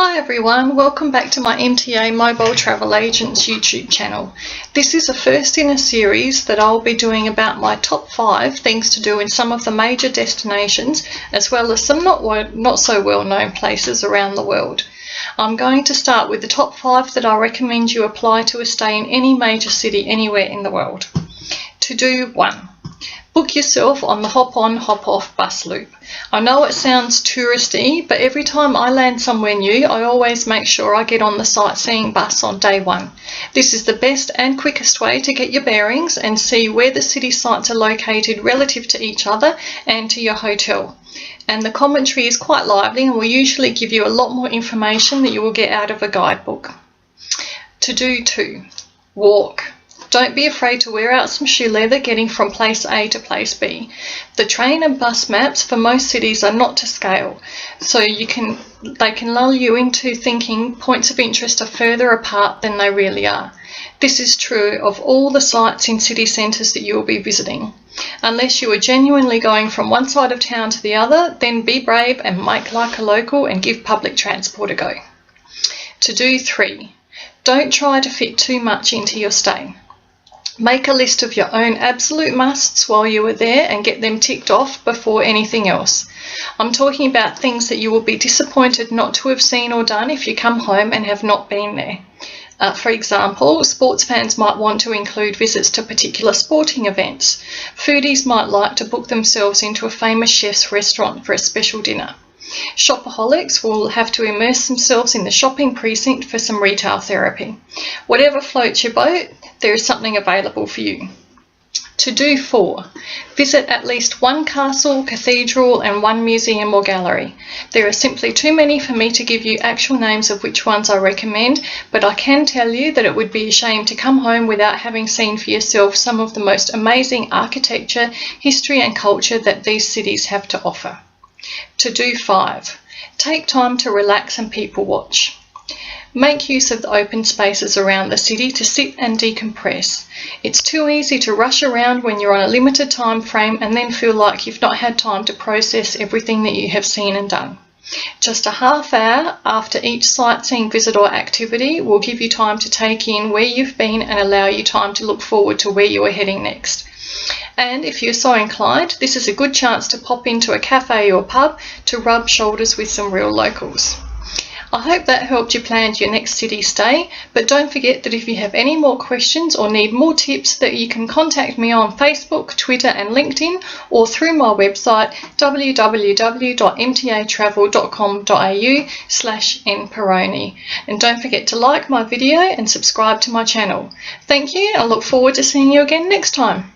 Hi everyone, welcome back to my MTA Mobile Travel Agents YouTube channel. This is a first in a series that I'll be doing about my top 5 things to do in some of the major destinations, as well as some not so well known places around the world. I'm going to start with the top 5 that I recommend you apply to a stay in any major city anywhere in the world. To do 1. Book yourself on the hop-on, hop-off bus loop. I know it sounds touristy, but every time I land somewhere new, I always make sure I get on the sightseeing bus on day 1. This is the best and quickest way to get your bearings and see where the city sites are located relative to each other and to your hotel. And the commentary is quite lively and will usually give you a lot more information that you will get out of a guidebook. To do 2. Walk. Don't be afraid to wear out some shoe leather getting from place A to place B. The train and bus maps for most cities are not to scale, so they can lull you into thinking points of interest are further apart than they really are. This is true of all the sites in city centres that you will be visiting. Unless you are genuinely going from one side of town to the other, then be brave and make like a local and give public transport a go. To do 3. Don't try to fit too much into your stay. Make a list of your own absolute musts while you are there and get them ticked off before anything else. I'm talking about things that you will be disappointed not to have seen or done if you come home and have not been there. For example, sports fans might want to include visits to particular sporting events. Foodies might like to book themselves into a famous chef's restaurant for a special dinner. Shopaholics will have to immerse themselves in the shopping precinct for some retail therapy. Whatever floats your boat, there is something available for you. To do 4. Visit at least one castle, cathedral and one museum or gallery. There are simply too many for me to give you actual names of which ones I recommend, but I can tell you that it would be a shame to come home without having seen for yourself some of the most amazing architecture, history and culture that these cities have to offer. To do 5. Take time to relax and people watch. Make use of the open spaces around the city to sit and decompress. It's too easy to rush around when you're on a limited time frame and then feel like you've not had time to process everything that you have seen and done. Just a half hour after each sightseeing visit or activity will give you time to take in where you've been and allow you time to look forward to where you are heading next. And if you're so inclined, this is a good chance to pop into a cafe or pub to rub shoulders with some real locals. I hope that helped you plan your next city stay, but don't forget that if you have any more questions or need more tips, that you can contact me on Facebook, Twitter and LinkedIn, or through my website www.mtatravel.com.au/nperoni. And don't forget to like my video and subscribe to my channel. Thank you, and I look forward to seeing you again next time.